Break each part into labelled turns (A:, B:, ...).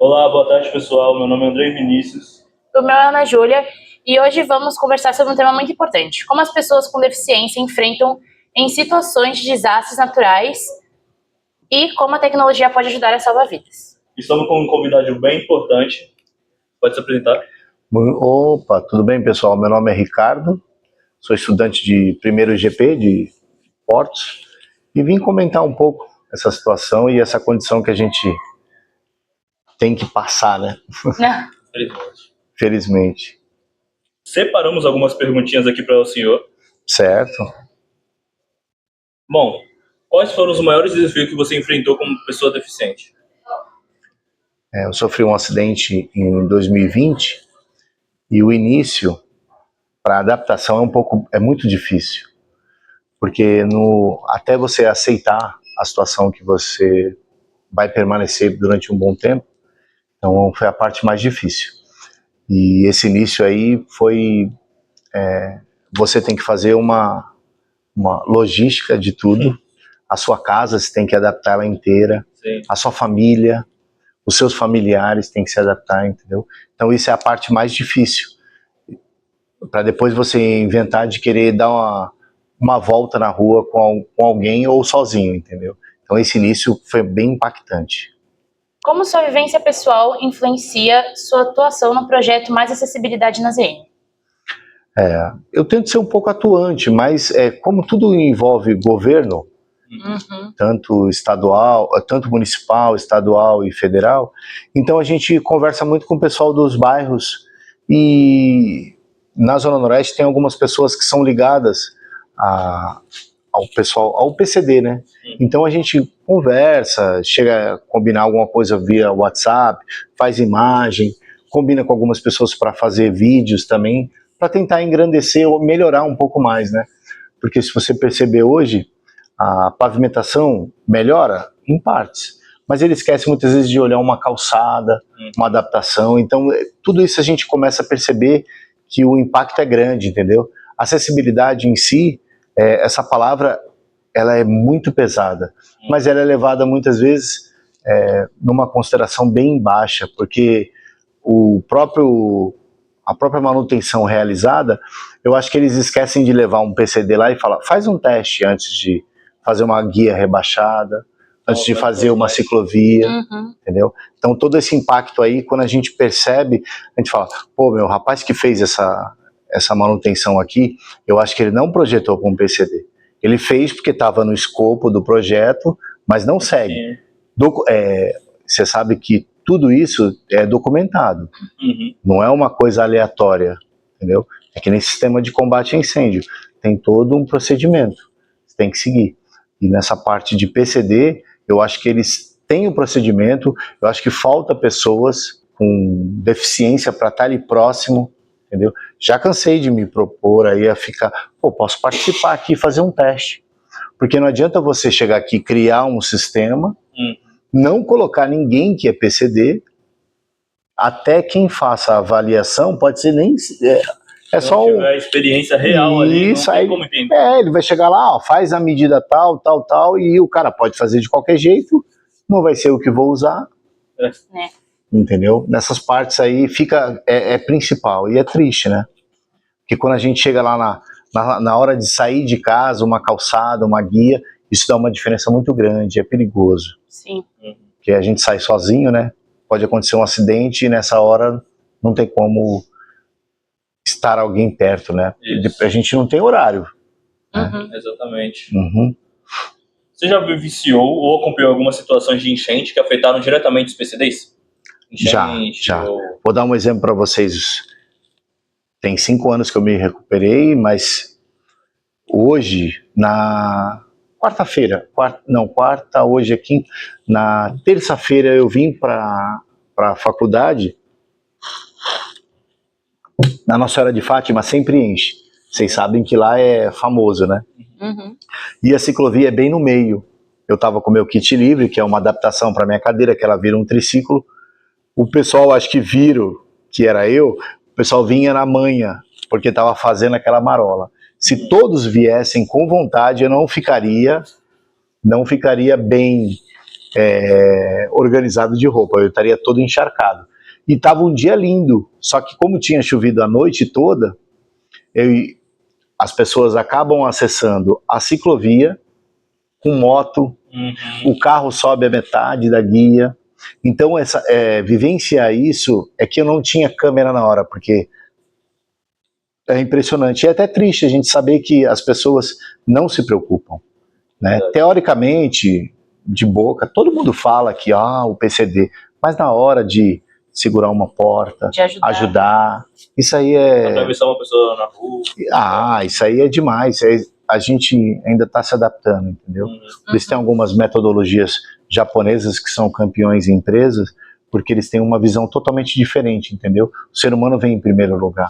A: Olá, boa tarde pessoal, meu nome é André Vinícius.
B: O meu é Ana Júlia e hoje vamos conversar sobre um tema muito importante: como as pessoas com deficiência enfrentam em situações de desastres naturais e como a tecnologia pode ajudar a salvar vidas.
A: Estamos com um convidado bem importante, pode se apresentar?
C: Opa, tudo bem pessoal? Meu nome é Ricardo, sou estudante de primeiro GP de Portos e vim comentar um pouco essa situação e essa condição que a gente tem que passar, né? Felizmente.
A: Separamos algumas perguntinhas aqui para o senhor.
C: Certo.
A: Bom, quais foram os maiores desafios que você enfrentou como pessoa deficiente?
C: Eu sofri um acidente em 2020 e o início para adaptação é muito difícil, porque até você aceitar a situação que você vai permanecer durante um bom tempo, então foi a parte mais difícil. E esse início aí foi, você tem que fazer uma logística de tudo. A sua casa você tem que adaptar ela inteira.
A: Sim.
C: A sua família, os seus familiares têm que se adaptar, entendeu? Então isso é a parte mais difícil, para depois você inventar de querer dar uma volta na rua com alguém ou sozinho, entendeu? Então esse início foi bem impactante.
B: Como sua vivência pessoal influencia sua atuação no projeto Mais Acessibilidade na ZN?
C: Eu tento ser um pouco atuante, mas como tudo envolve governo, tanto estadual, tanto municipal, estadual e federal, então a gente conversa muito com o pessoal dos bairros e na Zona Noroeste tem algumas pessoas que são ligadas ao PCD, né? Então a gente conversa, chega a combinar alguma coisa via WhatsApp, faz imagem, combina com algumas pessoas para fazer vídeos também, para tentar engrandecer ou melhorar um pouco mais, né? Porque se você perceber hoje, a pavimentação melhora em partes, mas ele esquece muitas vezes de olhar uma calçada, uma adaptação, então tudo isso a gente começa a perceber que o impacto é grande, entendeu? A acessibilidade em si, essa palavra, ela é muito pesada, mas ela é levada muitas vezes numa consideração bem baixa, porque a própria manutenção realizada, eu acho que eles esquecem de levar um PCD lá e falar, faz um teste antes de fazer uma guia rebaixada, antes de fazer uma ciclovia, entendeu? Então todo esse impacto aí, quando a gente percebe, a gente fala, pô, meu, o rapaz que fez essa manutenção aqui, eu acho que ele não projetou com um PCD. Ele fez porque estava no escopo do projeto, mas não segue. Você sabe que tudo isso é documentado, não é uma coisa aleatória, entendeu? É que nem sistema de combate a incêndio, tem todo um procedimento, você tem que seguir. E nessa parte de PCD, eu acho que eles têm o procedimento, eu acho que falta pessoas com deficiência para estar ali próximo, entendeu? Já cansei de me propor aí a ficar, pô, posso participar aqui e fazer um teste. Porque não adianta você chegar aqui e criar um sistema, não colocar ninguém que é PCD, até quem faça a avaliação pode ser nem... só
A: tiver a experiência real ali, não tem como entender.
C: Ele vai chegar lá, ó, faz a medida tal, tal, tal, e o cara pode fazer de qualquer jeito, não vai ser o que vou usar. Entendeu? Nessas partes aí fica, principal, e é triste, né? Porque quando a gente chega lá na hora de sair de casa, uma calçada, uma guia, isso dá uma diferença muito grande, é perigoso.
B: Sim.
C: Porque a gente sai sozinho, né? Pode acontecer um acidente e nessa hora não tem como estar alguém perto, né? A gente não tem horário.
A: Exatamente. Você já vivenciou ou acompanhou algumas situações de enchente que afetaram diretamente os PCDs?
C: Já. Vou dar um exemplo para vocês. Tem 5 anos que eu me recuperei, mas hoje, na quarta-feira, hoje é quinta, na terça-feira eu vim para a faculdade, na Nossa Senhora de Fátima sempre enche. Vocês sabem que lá é famoso, né? E a ciclovia é bem no meio. Eu estava com o meu kit livre, que é uma adaptação para minha cadeira, que ela vira um triciclo. O pessoal, acho que viram que era eu, o pessoal vinha na manhã, porque estava fazendo aquela marola. Se todos viessem com vontade, eu não ficaria bem organizado de roupa, eu estaria todo encharcado. E estava um dia lindo, só que como tinha chovido a noite toda, as pessoas acabam acessando a ciclovia com moto, o carro sobe a metade da guia. Então, vivenciar isso é que eu não tinha câmera na hora, porque é impressionante. E é até triste a gente saber que as pessoas não se preocupam, né? Teoricamente, de boca, todo mundo fala que o PCD, mas na hora de segurar uma porta,
B: De
C: ajudar, isso aí é...
A: Atravessar uma pessoa na rua.
C: Isso aí é demais. A gente ainda está se adaptando, entendeu? Eles têm algumas metodologias japonesas que são campeões em empresas, porque eles têm uma visão totalmente diferente, entendeu? O ser humano vem em primeiro lugar.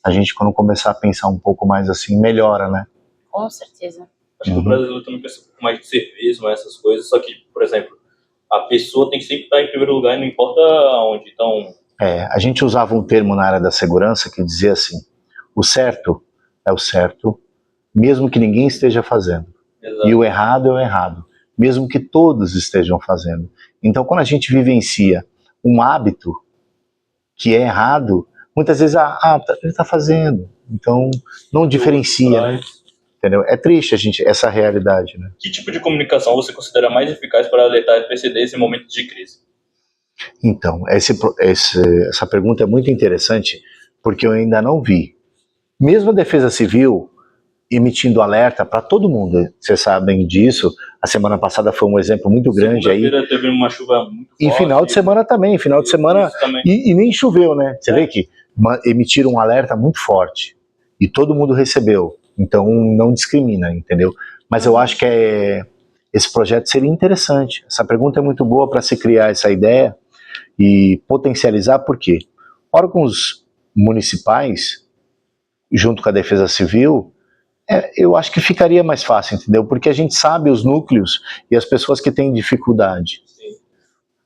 C: A gente, quando começar a pensar um pouco mais assim, melhora, né?
B: Com certeza.
A: Acho que o brasileiro também pensa um pouco mais de serviço, essas coisas, só que, por exemplo, a pessoa tem que sempre estar em primeiro lugar e não importa aonde. Então...
C: a gente usava um termo na área da segurança que dizia assim, o certo é o certo, mesmo que ninguém esteja fazendo.
A: Exato.
C: E o errado é o errado, mesmo que todos estejam fazendo. Então, quando a gente vivencia um hábito que é errado, muitas vezes, ele está fazendo. Então, não diferencia, né? Entendeu? É triste essa realidade, né?
A: Que tipo de comunicação você considera mais eficaz para alertar PCDs em momentos de crise?
C: Então, essa pergunta é muito interessante, porque eu ainda não vi. Mesmo a Defesa Civil emitindo alerta para todo mundo, vocês sabem disso, a semana passada foi um exemplo muito grande aí.
A: Teve uma chuva muito forte.
C: E final de semana também, e nem choveu, né? Você vê que emitiram um alerta muito forte, e todo mundo recebeu, então não discrimina, entendeu? Mas eu acho que esse projeto seria interessante, essa pergunta é muito boa para se criar essa ideia e potencializar, porque órgãos municipais, junto com a Defesa Civil, eu acho que ficaria mais fácil, entendeu? Porque a gente sabe os núcleos e as pessoas que têm dificuldade.
A: Sim.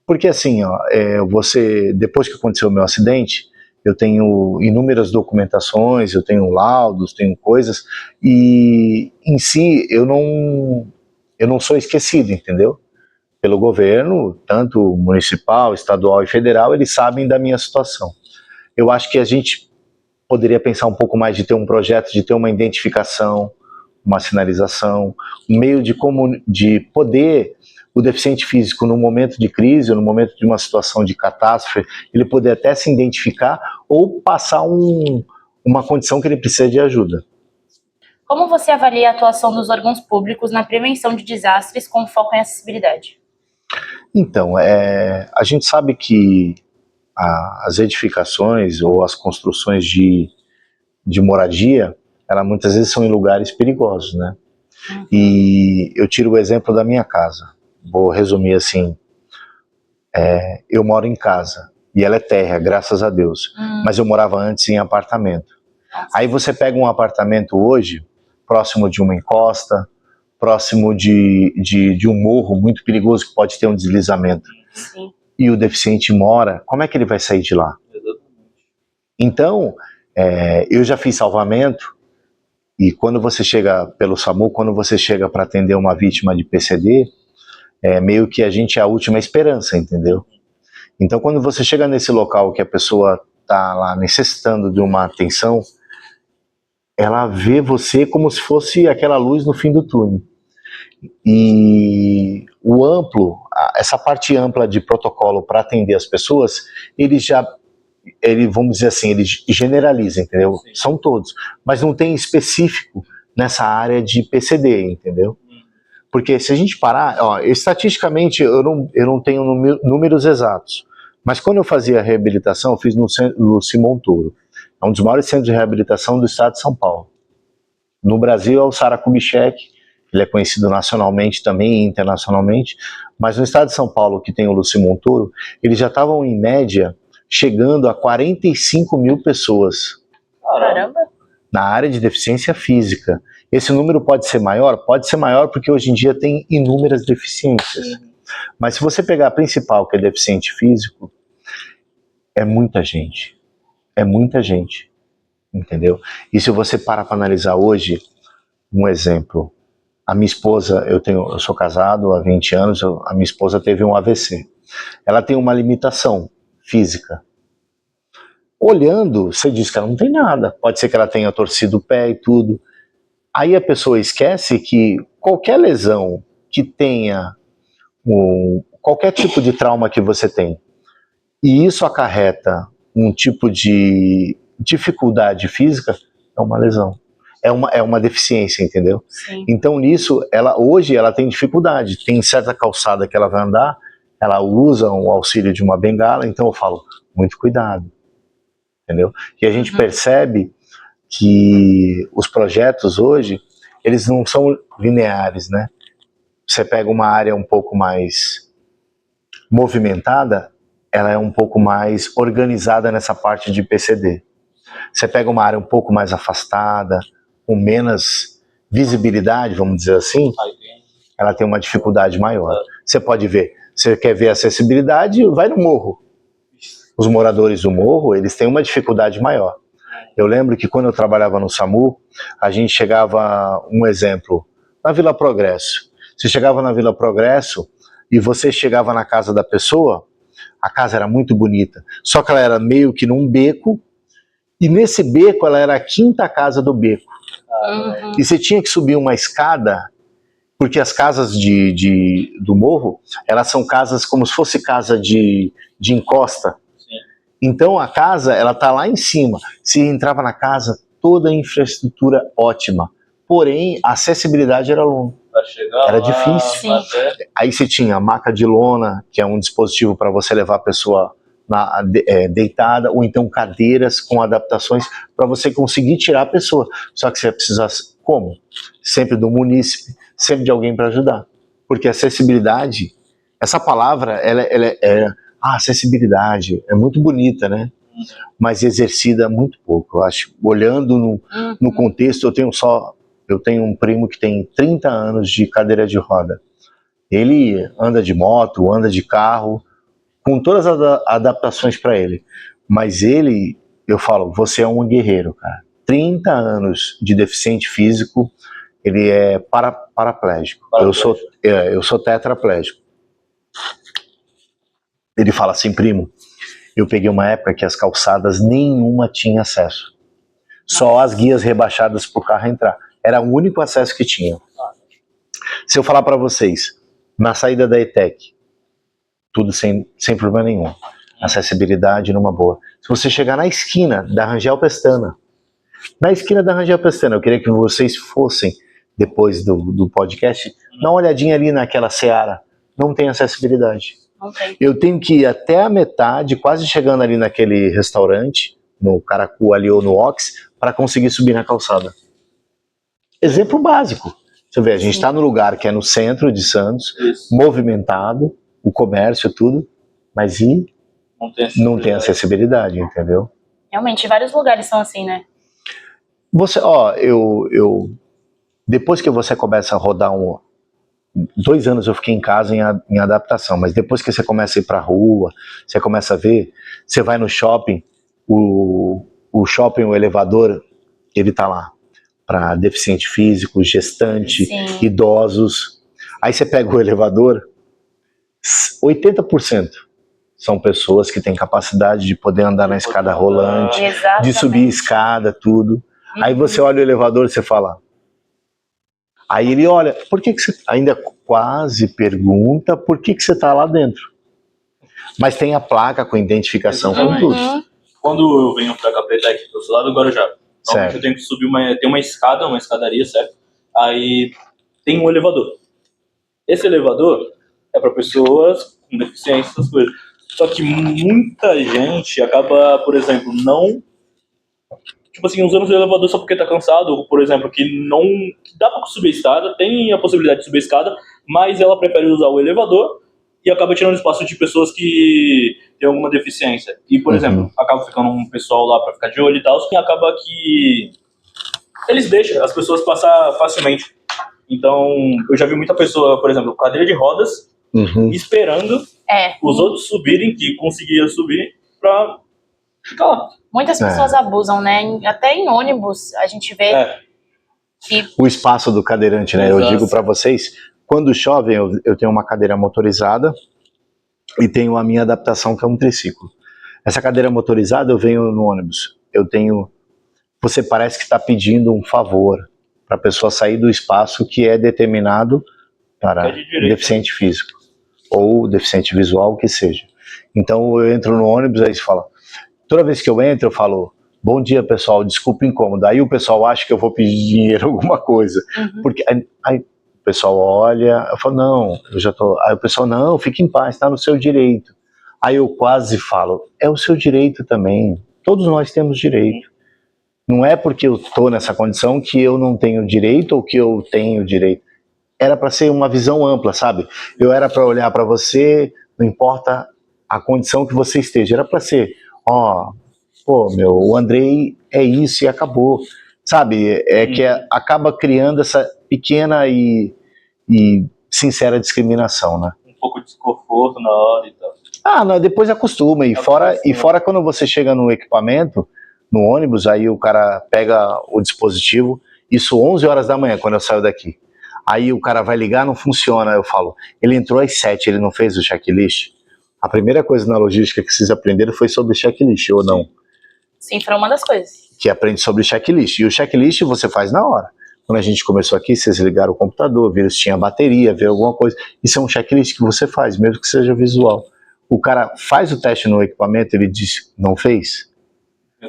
C: Porque assim, depois que aconteceu o meu acidente, eu tenho inúmeras documentações, eu tenho laudos, tenho coisas, e em si eu não sou esquecido, entendeu? Pelo governo, tanto municipal, estadual e federal, eles sabem da minha situação. Eu acho que a gente poderia pensar um pouco mais de ter um projeto, de ter uma identificação, uma sinalização, um meio de poder o deficiente físico no momento de crise, ou no momento de uma situação de catástrofe, ele poder até se identificar ou passar uma condição que ele precisa de ajuda.
B: Como você avalia a atuação dos órgãos públicos na prevenção de desastres com foco em acessibilidade?
C: Então, a gente sabe que as edificações ou as construções de moradia, elas muitas vezes são em lugares perigosos, né? E eu tiro o exemplo da minha casa. Vou resumir assim, eu moro em casa, e ela é térrea, graças a Deus, mas eu morava antes em apartamento. Aí você pega um apartamento hoje, próximo de uma encosta, próximo de um morro muito perigoso que pode ter um deslizamento.
B: Sim.
C: E o deficiente mora, como é que ele vai sair de lá? Então, eu já fiz salvamento, e quando você chega pelo SAMU, quando você chega para atender uma vítima de PCD, meio que a gente é a última esperança, entendeu? Então, quando você chega nesse local que a pessoa está lá necessitando de uma atenção, ela vê você como se fosse aquela luz no fim do túnel. E essa parte ampla de protocolo para atender as pessoas, vamos dizer assim, ele generaliza, entendeu? Sim. São todos, mas não tem específico nessa área de PCD, entendeu? Porque se a gente parar, estatisticamente eu não tenho números exatos, mas quando eu fazia a reabilitação, eu fiz no Simão Touro, é um dos maiores centros de reabilitação do estado de São Paulo. No Brasil é o Sara Kubitschek, ele é conhecido nacionalmente também e internacionalmente, mas no estado de São Paulo, que tem o Luci Montoro, eles já estavam em média chegando a 45 mil pessoas.
B: Caramba!
C: Na área de deficiência física. Esse número pode ser maior? Pode ser maior porque hoje em dia tem inúmeras deficiências. Mas se você pegar a principal, que é deficiente físico, é muita gente. É muita gente. Entendeu? E se você parar para analisar hoje, um exemplo, A minha esposa, eu sou casado há 20 anos, a minha esposa teve um AVC. Ela tem uma limitação física. Olhando, você diz que ela não tem nada. Pode ser que ela tenha torcido o pé e tudo. Aí a pessoa esquece que qualquer lesão que tenha, qualquer tipo de trauma que você tem, e isso acarreta um tipo de dificuldade física, é uma lesão. É uma deficiência, entendeu?
B: Sim.
C: Então nisso, hoje ela tem dificuldade. Tem certa calçada que ela vai andar, ela usa o auxílio de uma bengala, então eu falo, muito cuidado. Entendeu? E a gente percebe que os projetos hoje, eles não são lineares, né? Você pega uma área um pouco mais movimentada, ela é um pouco mais organizada nessa parte de PCD. Você pega uma área um pouco mais afastada, com menos visibilidade, vamos dizer assim, ela tem uma dificuldade maior. Você pode ver, você quer ver acessibilidade, vai no morro. Os moradores do morro, eles têm uma dificuldade maior. Eu lembro que quando eu trabalhava no SAMU, a gente chegava, um exemplo, na Vila Progresso. Você chegava na Vila Progresso e você chegava na casa da pessoa, a casa era muito bonita, só que ela era meio que num beco, e nesse beco ela era a quinta casa do beco. E você tinha que subir uma escada, porque as casas do morro, elas são casas como se fosse casa de encosta. Então a casa, ela tá lá em cima. Se entrava na casa, toda a infraestrutura ótima. Porém, a acessibilidade era longa. Era difícil. Aí você tinha a maca de lona, que é um dispositivo para você levar a pessoa deitada, ou então cadeiras com adaptações para você conseguir tirar a pessoa. Só que você precisa, como? Sempre do munícipe, sempre de alguém para ajudar. Porque acessibilidade, essa palavra, acessibilidade, é muito bonita, né? Mas exercida muito pouco, eu acho. Olhando no contexto, eu tenho um primo que tem 30 anos de cadeira de roda. Ele anda de moto, anda de carro, com todas as adaptações para ele. Mas eu falo, você é um guerreiro, cara. 30 anos de deficiente físico, ele é paraplégico. Eu sou tetraplégico. Ele fala assim, primo, eu peguei uma época que as calçadas nenhuma tinha acesso. Só as guias rebaixadas para o carro entrar. Era o único acesso que tinha. Se eu falar para vocês, na saída da ETEC, tudo sem problema nenhum. Acessibilidade numa boa. Se você chegar na esquina da Rangel Pestana, eu queria que vocês fossem, depois do podcast, dar uma olhadinha ali naquela seara. Não tem acessibilidade.
B: Okay.
C: Eu tenho que ir até a metade, quase chegando ali naquele restaurante, no Caracu ali ou no Ox, para conseguir subir na calçada. Exemplo básico. Você vê, a gente está no lugar que é no centro de Santos, movimentado, o comércio, tudo, mas não tem acessibilidade, entendeu?
B: Realmente, vários lugares são assim, né?
C: Depois que você começa a rodar 2 anos eu fiquei em casa em adaptação, mas depois que você começa a ir pra rua, você começa a ver, você vai no shopping, o shopping, o elevador, ele tá lá para deficiente físico, gestante, idosos. Aí você pega o elevador, 80% são pessoas que têm capacidade de poder andar na escada rolante, de subir escada, tudo. Aí você olha o elevador e você fala... Aí ele olha, por que você ainda quase pergunta por que você está lá dentro? Mas tem a placa com identificação, com tudo.
A: Quando eu venho para cá, para aqui do outro lado do Guarujá, normalmente eu tenho que subir tem uma escadaria, certo? Aí tem um elevador. Esse elevador é para pessoas com deficiência, essas coisas. Só que muita gente acaba, por exemplo, não... Tipo assim, usando o elevador só porque tá cansado, ou, por exemplo, que dá pra subir a escada, tem a possibilidade de subir a escada, mas ela prefere usar o elevador e acaba tirando espaço de pessoas que têm alguma deficiência. E, por exemplo, acaba ficando um pessoal lá pra ficar de olho e tal, e acaba que eles deixam as pessoas passar facilmente. Então, eu já vi muita pessoa, por exemplo, com cadeira de rodas, esperando os outros subirem, que conseguia subir, pra ficar lá.
B: Muitas pessoas abusam, né? Até em ônibus a gente vê
C: o espaço do cadeirante, né?
A: Exato.
C: Eu digo para vocês, quando chove, eu tenho uma cadeira motorizada e tenho a minha adaptação, que é um triciclo. Essa cadeira motorizada, eu venho no ônibus, você parece que está pedindo um favor para a pessoa sair do espaço que é determinado para deficiente físico ou deficiente visual, o que seja. Então eu entro no ônibus, aí você fala, toda vez que eu entro, eu falo, bom dia pessoal, desculpa o incômodo. Aí o pessoal acha que eu vou pedir dinheiro, alguma coisa. Porque aí o pessoal olha, eu falo, não, eu já tô. Aí o pessoal, não, fique em paz, está no seu direito. Aí eu quase falo, é o seu direito também. Todos nós temos direito. Não é porque eu estou nessa condição que eu não tenho direito ou que eu tenho direito. Era para ser uma visão ampla, sabe? Eu era para olhar para você, não importa a condição que você esteja. Era para ser, o Andrei é isso e acabou. Sabe? Que acaba criando essa pequena e sincera discriminação, né?
A: Um pouco de desconforto na hora e tal.
C: Não, depois acostuma. E fora quando você chega no equipamento, no ônibus, aí o cara pega o dispositivo, isso 11 horas da manhã, quando eu saio daqui. Aí o cara vai ligar, não funciona. Eu falo, ele entrou às 7, ele não fez o checklist? A primeira coisa na logística que vocês aprenderam foi sobre checklist, ou não?
B: Sim, foi uma das coisas.
C: Que aprende sobre checklist. E o checklist você faz na hora. Quando a gente começou aqui, vocês ligaram o computador, viram se tinha bateria, viram alguma coisa. Isso é um checklist que você faz, mesmo que seja visual. O cara faz o teste no equipamento, ele diz, não fez?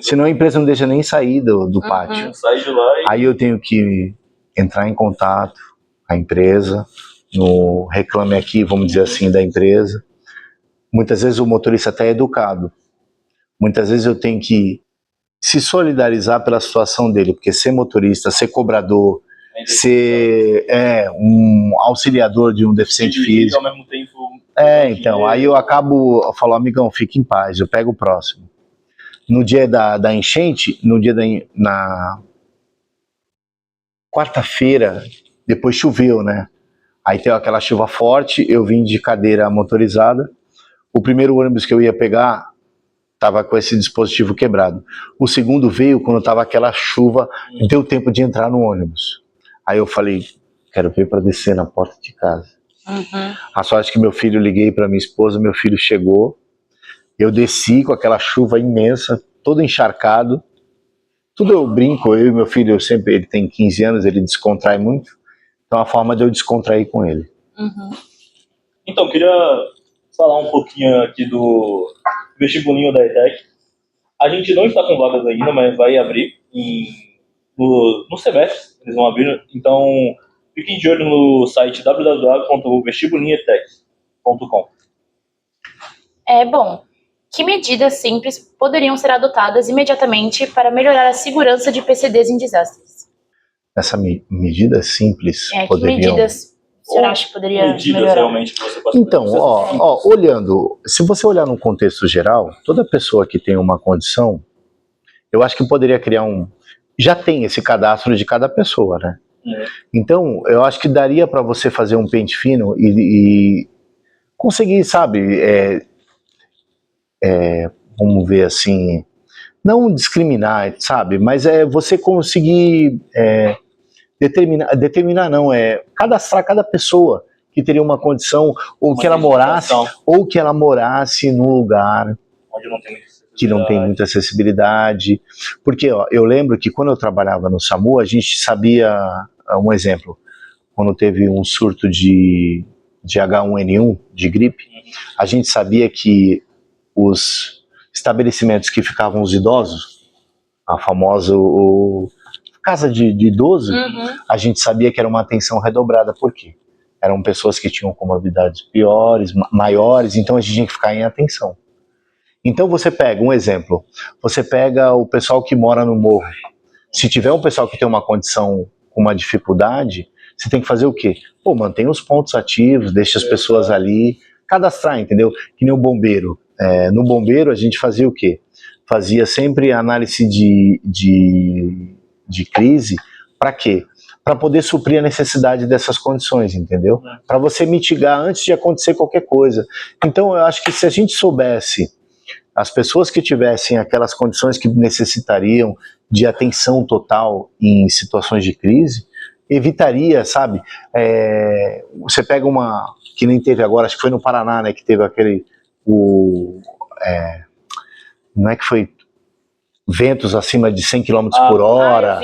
C: Senão a empresa não deixa nem sair do pátio.
A: Sai de lá e...
C: Aí eu tenho que entrar em contato com a empresa, no reclame aqui, vamos dizer assim, da empresa. Muitas vezes o motorista até é educado. Muitas vezes eu tenho que se solidarizar pela situação dele, porque ser motorista, ser cobrador, ser um auxiliador de um deficiente físico.
A: Ao mesmo tempo,
C: então, aí eu falo, amigão, fique em paz, eu pego o próximo. No dia da enchente, na quarta-feira, depois choveu, né? Aí tem aquela chuva forte, eu vim de cadeira motorizada. O primeiro ônibus que eu ia pegar estava com esse dispositivo quebrado. O segundo veio quando estava aquela chuva, deu tempo de entrar no ônibus. Aí eu falei, quero ver para descer na porta de casa. A sorte que liguei para minha esposa, meu filho chegou, eu desci com aquela chuva imensa, todo encharcado. Tudo eu brinco, eu e meu filho, ele tem 15 anos, ele descontrai muito. Então a forma de eu descontrair com ele.
A: Então, queria falar um pouquinho aqui do vestibulinho da ETEC. A gente não está com vagas ainda, mas vai abrir no semestre, eles vão abrir. Então, fiquem de olho no site www.vestibulinhoetec.com.
B: Bom, que medidas simples poderiam ser adotadas imediatamente para melhorar a segurança de PCDs em desastres?
C: Essa medida simples poderiam...
B: Que medidas o senhor acha que poderia melhorar?
A: Realmente que você pode
C: então, olhando, se você olhar num contexto geral, toda pessoa que tem uma condição, eu acho que poderia criar já tem esse cadastro de cada pessoa, né? Então, eu acho que daria para você fazer um pente fino e conseguir, sabe, vamos ver assim, não discriminar, sabe, mas você conseguir cadastrar cada pessoa que teria uma condição, ou que ela morasse num lugar
A: onde não tem
C: que não tem muita acessibilidade. Porque eu lembro que quando eu trabalhava no SAMU, a gente sabia, um exemplo, quando teve um surto de H1N1, de gripe, a gente sabia que os estabelecimentos que ficavam os idosos, a famosa casa de idoso, a gente sabia que era uma atenção redobrada. Por quê? Eram pessoas que tinham comorbidades maiores, então a gente tinha que ficar em atenção. Então você pega um exemplo, você pega o pessoal que mora no morro. Se tiver um pessoal que tem uma condição com uma dificuldade, você tem que fazer o quê? Mantém os pontos ativos, deixa as pessoas ali, cadastrar, entendeu? Que nem o bombeiro. No bombeiro a gente fazia o quê? Fazia sempre análise de crise. Para quê? Para poder suprir a necessidade dessas condições, entendeu? Para você mitigar antes de acontecer qualquer coisa. Então eu acho que se a gente soubesse as pessoas que tivessem aquelas condições que necessitariam de atenção total em situações de crise, evitaria, sabe? Você pega uma, que nem teve agora, acho que foi no Paraná, né, que teve aquele, não é que foi ventos acima de 100 km por hora,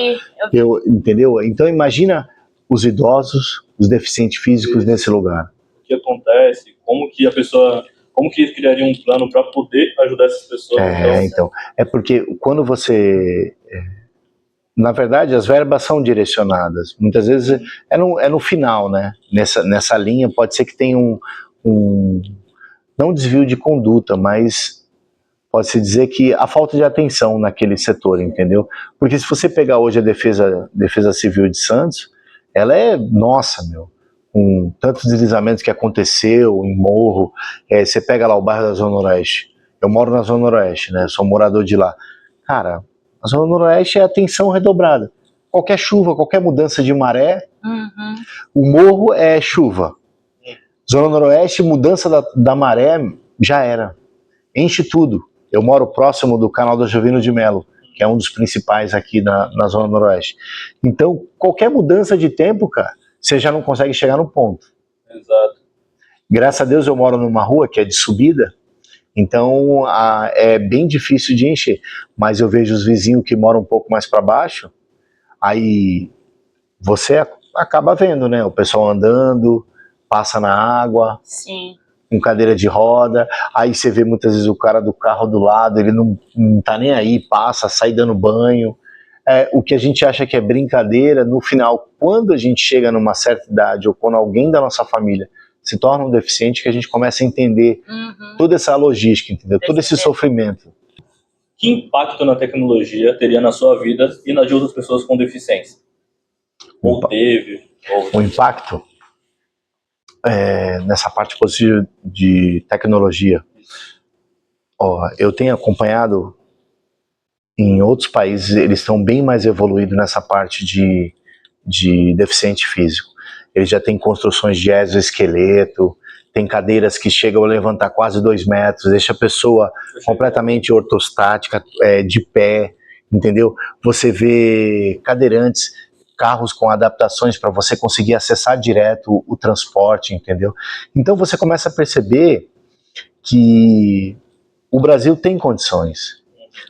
C: entendeu? Então imagina os idosos, os deficientes físicos nesse lugar.
A: O que acontece, como que a pessoa, como que criaria um plano para poder ajudar essas pessoas?
C: Então, é porque quando você... Na verdade, as verbas são direcionadas. Muitas vezes é no final, né? Nessa linha pode ser que tenha não desvio de conduta, mas pode-se dizer que a falta de atenção naquele setor, entendeu? Porque se você pegar hoje a Defesa Civil de Santos, ela é, nossa, meu, com tantos deslizamentos que aconteceu em morro, você pega lá o bairro da Zona Oeste, eu moro na Zona Oeste, né? Sou morador de lá. Cara, a Zona Noroeste é atenção redobrada. Qualquer chuva, qualquer mudança de maré, o morro é chuva. Zona Noroeste, mudança da maré, já era. Enche tudo. Eu moro próximo do canal da Jovino de Melo, que é um dos principais aqui na Zona Noroeste. Então, qualquer mudança de tempo, cara, você já não consegue chegar no ponto.
A: Exato.
C: Graças a Deus eu moro numa rua que é de subida, então é bem difícil de encher, mas eu vejo os vizinhos que moram um pouco mais para baixo, aí você acaba vendo, né, o pessoal andando, passa na água,
B: sim,
C: com cadeira de roda, aí você vê muitas vezes o cara do carro do lado, ele não tá nem aí, passa, sai dando banho, o que a gente acha que é brincadeira, no final, quando a gente chega numa certa idade, ou quando alguém da nossa família se torna um deficiente, que a gente começa a entender toda essa logística, entendeu? Todo esse sofrimento.
A: Que impacto na tecnologia teria na sua vida e na de outras pessoas com deficiência? Ou teve?
C: O impacto nessa parte positiva de tecnologia. Eu tenho acompanhado em outros países, eles estão bem mais evoluídos nessa parte de deficiente físico. Eles já têm construções de exoesqueleto, tem cadeiras que chegam a levantar quase 2 metros, deixa a pessoa completamente ortostática, de pé, entendeu? Você vê cadeirantes, carros com adaptações para você conseguir acessar direto o transporte, entendeu? Então você começa a perceber que o Brasil tem condições.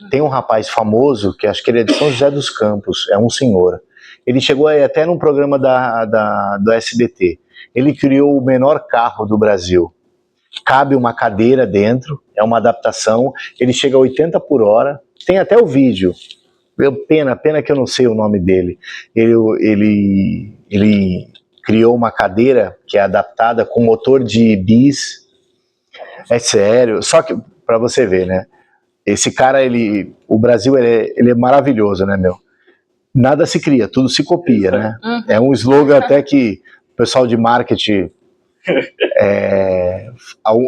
C: Tem um rapaz famoso, que acho que ele é de São José dos Campos, é um senhor. Ele chegou aí até num programa do SBT. Ele criou o menor carro do Brasil. Cabe uma cadeira dentro, é uma adaptação, ele chega a 80 por hora, tem até o vídeo. Pena que eu não sei o nome dele. Ele criou uma cadeira que é adaptada com motor de bis. É sério, só que para você ver, né? Esse cara, o Brasil, ele é maravilhoso, né, meu? Nada se cria, tudo se copia, né? É um slogan até que o pessoal de marketing,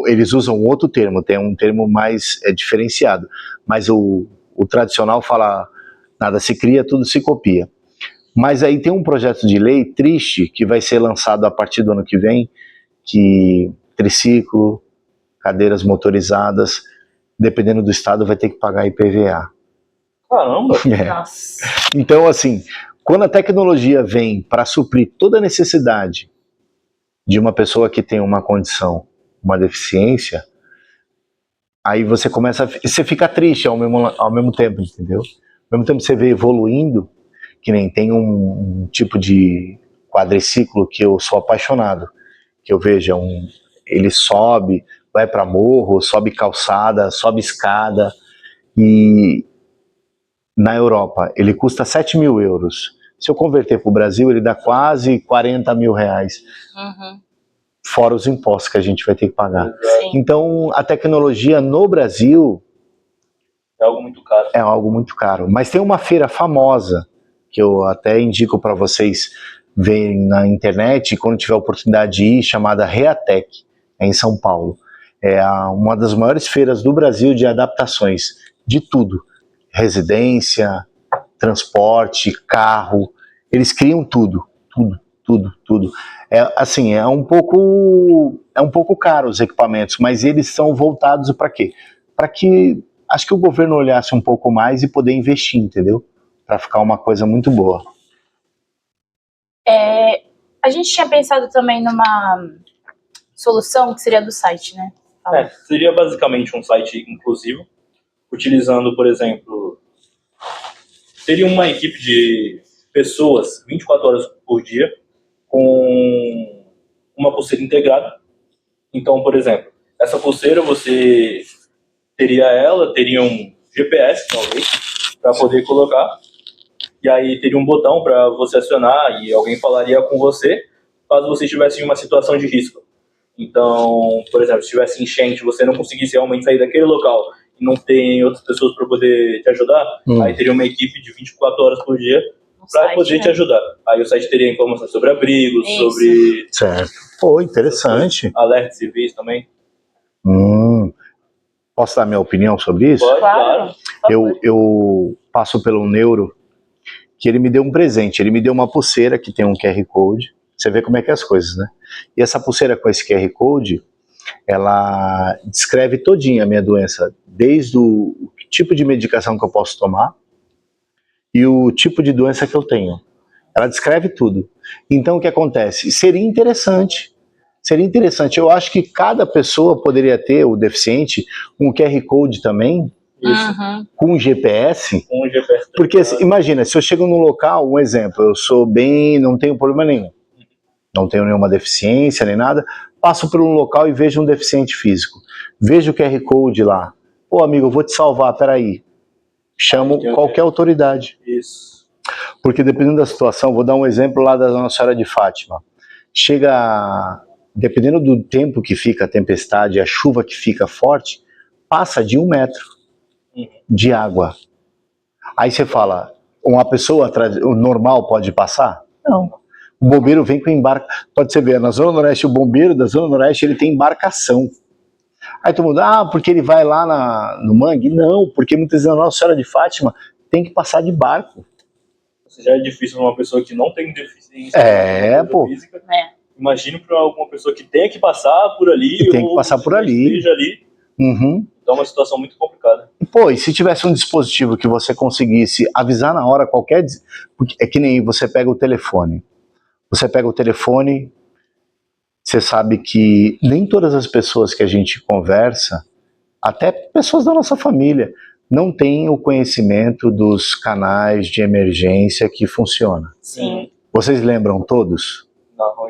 C: eles usam outro termo, tem um termo mais diferenciado, mas o tradicional fala, nada se cria, tudo se copia. Mas aí tem um projeto de lei triste, que vai ser lançado a partir do ano que vem, que triciclo, cadeiras motorizadas, dependendo do estado, vai ter que pagar IPVA.
A: Caramba!
B: Nossa.
C: Então, assim, quando a tecnologia vem para suprir toda a necessidade de uma pessoa que tem uma condição, uma deficiência, aí você fica triste ao mesmo tempo, entendeu? Ao mesmo tempo você vê evoluindo, que nem tem um tipo de quadriciclo que eu sou apaixonado, que eu vejo, ele sobe, vai para morro, sobe calçada, sobe escada, e na Europa ele custa 7 mil euros. Se eu converter para o Brasil, ele dá quase 40 mil reais. Fora os impostos que a gente vai ter que pagar.
B: Sim.
C: Então, a tecnologia no Brasil
A: é algo muito caro.
C: É algo muito caro. Mas tem uma feira famosa, que eu até indico para vocês verem na internet, quando tiver a oportunidade de ir, chamada Reatec, em São Paulo. É uma das maiores feiras do Brasil de adaptações, de tudo. Residência, transporte, carro, eles criam tudo. É um pouco caro os equipamentos, mas eles são voltados para quê? Para que, acho que o governo olhasse um pouco mais e poder investir, entendeu? Para ficar uma coisa muito boa.
B: A gente tinha pensado também numa solução que seria do site, né?
A: Seria basicamente um site inclusivo, utilizando, por exemplo, seria uma equipe de pessoas 24 horas por dia com uma pulseira integrada. Então, por exemplo, essa pulseira você teria um GPS, talvez, para poder colocar, e aí teria um botão para você acionar e alguém falaria com você caso você estivesse em uma situação de risco. Então, por exemplo, se tivesse enchente, você não conseguisse realmente sair daquele local e não tem outras pessoas para poder te ajudar, aí teria uma equipe de 24 horas por dia para poder te ajudar. Aí o site teria informações sobre abrigos, sobre...
C: Certo. Pô, interessante.
A: Alertas civis também.
C: Posso dar minha opinião sobre isso?
A: Pode, claro.
C: Eu passo pelo neuro, que ele me deu um presente. Ele me deu uma pulseira que tem um QR Code. Você vê como é que é as coisas, né? E essa pulseira com esse QR Code, ela descreve todinha a minha doença, desde o tipo de medicação que eu posso tomar e o tipo de doença que eu tenho. Ela descreve tudo. Então o que acontece? Seria interessante. Eu acho que cada pessoa poderia ter, o deficiente, um QR Code também, com GPS.
A: Com GPS.
C: Porque imagina, se eu chego num local, um exemplo, eu sou bem, não tenho problema nenhum. Não tenho nenhuma deficiência nem nada, passo por um local e vejo um deficiente físico. Vejo o QR Code lá. Pô, amigo, eu vou te salvar, peraí. Chamo qualquer autoridade.
A: Isso.
C: Porque dependendo da situação, vou dar um exemplo lá da Nossa Senhora de Fátima. Dependendo do tempo que fica a tempestade, a chuva que fica forte, passa de 1 metro de água. Aí você fala, uma pessoa normal pode passar? Não. O bombeiro vem com embarcação. Pode você ver, na Zona Noroeste, o bombeiro da Zona Noroeste, ele tem embarcação. Aí todo mundo, porque ele vai lá no mangue? Não, porque muitas vezes a Nossa Senhora de Fátima tem que passar de barco.
A: Já é difícil para uma pessoa que não tem deficiência física. Imagine para alguma pessoa que tenha que passar por ali. Esteja ali. Então é uma situação muito complicada.
C: Pô, e se tivesse um dispositivo que você conseguisse avisar na hora qualquer... É que nem você pega o telefone. Você sabe que nem todas as pessoas que a gente conversa, até pessoas da nossa família, não têm o conhecimento dos canais de emergência que funcionam.
B: Sim.
C: Vocês lembram todos?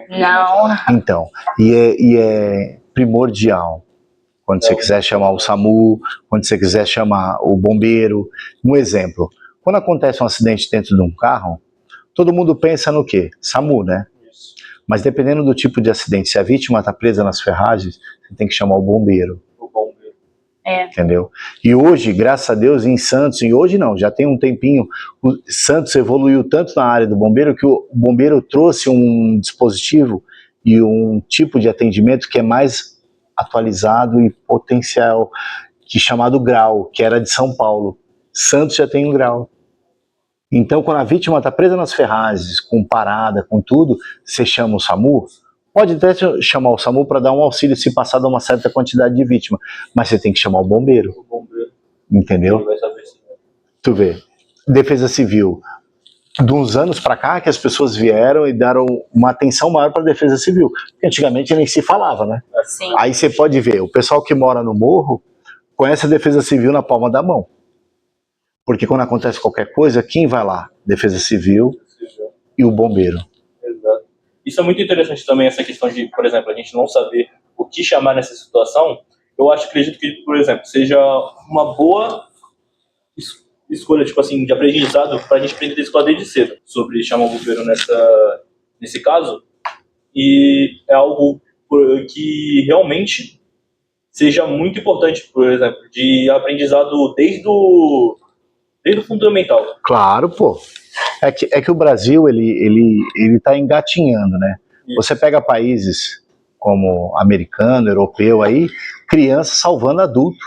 B: Não.
C: Então, e é primordial. Quando você quiser chamar o SAMU, quando você quiser chamar o bombeiro. Um exemplo, quando acontece um acidente dentro de um carro, todo mundo pensa no quê? SAMU, né?
A: Isso.
C: Mas dependendo do tipo de acidente, se a vítima está presa nas ferragens, você tem que chamar o bombeiro. Entendeu? E hoje, graças a Deus, em Santos, e hoje não, já tem um tempinho, o Santos evoluiu tanto na área do bombeiro que o bombeiro trouxe um dispositivo e um tipo de atendimento que é mais atualizado e potencial, que é chamado grau, que era de São Paulo. Santos já tem um grau. Então, quando a vítima está presa nas ferragens, com parada, com tudo, você chama o SAMU. Pode até chamar o SAMU para dar um auxílio se passar de uma certa quantidade de vítima, mas você tem que chamar o bombeiro. Entendeu?
A: Ele vai saber sim.
C: Tu vê. Defesa Civil. De uns anos para cá que as pessoas vieram e deram uma atenção maior para a Defesa Civil. Porque antigamente nem se falava, né?
B: Sim.
C: Aí você pode ver, o pessoal que mora no morro conhece a Defesa Civil na palma da mão. Porque quando acontece qualquer coisa, quem vai lá? Defesa Civil e o bombeiro.
A: Exato. Isso é muito interessante também, essa questão de, por exemplo, a gente não saber o que chamar nessa situação. Eu acredito que, por exemplo, seja uma boa escolha, tipo assim, de aprendizado para a gente aprender a escola desde cedo sobre chamar o bombeiro nesse caso. E é algo que realmente seja muito importante, por exemplo, de aprendizado desde o fundamental.
C: Claro, pô. É que o Brasil, ele tá engatinhando, né? Isso. Você pega países como americano, europeu aí, criança salvando adulto.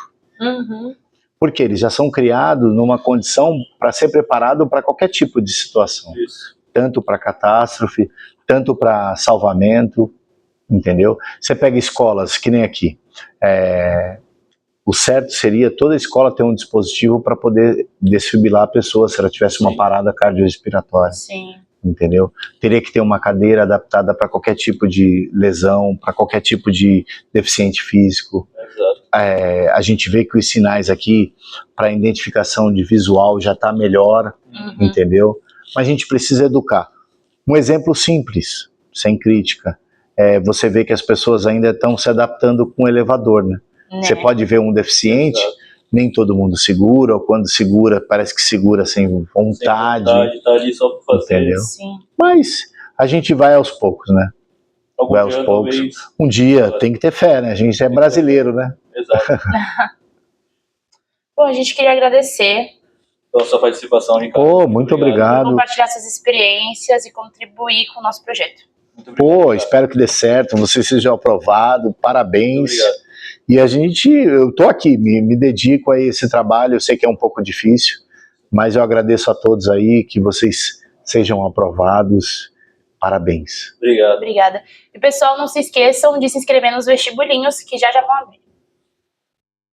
C: Porque eles já são criados numa condição para ser preparado para qualquer tipo de situação.
A: Isso.
C: Tanto para catástrofe, tanto para salvamento, entendeu? Você pega escolas, que nem aqui. O certo seria toda escola ter um dispositivo para poder desfibrilar a pessoa se ela tivesse uma parada cardiorrespiratória.
B: Sim.
C: entendeu? Teria que ter uma cadeira adaptada para qualquer tipo de lesão, para qualquer tipo de deficiente físico.
A: Exato.
C: A gente vê que os sinais aqui para identificação de visual já está melhor, entendeu? Mas a gente precisa educar. Um exemplo simples, sem crítica, você vê que as pessoas ainda estão se adaptando com o elevador, né? Você pode ver um deficiente, nem todo mundo segura, ou quando segura, parece que segura sem vontade.
A: Tá ali só para fazer.
C: Entendeu?
B: Sim.
C: Mas a gente vai aos poucos, né? Vai aos poucos.
A: Talvez.
C: Um dia tem que ter fé, né? A gente é brasileiro, né?
A: Exato.
B: Bom, a gente queria agradecer
A: Pela sua participação, Ricardo.
C: Pô, muito
B: por
C: obrigado.
B: compartilhar suas experiências e contribuir com o nosso projeto.
A: Muito obrigado,
C: Pô,
A: Ricardo.
C: espero que dê certo, você seja aprovado, parabéns.
A: Muito obrigado.
C: E eu tô aqui, me dedico a esse trabalho, eu sei que é um pouco difícil, mas eu agradeço a todos aí, que vocês sejam aprovados. Parabéns.
A: Obrigado.
B: Obrigada. E pessoal, não se esqueçam de se inscrever nos vestibulinhos que já vão abrir.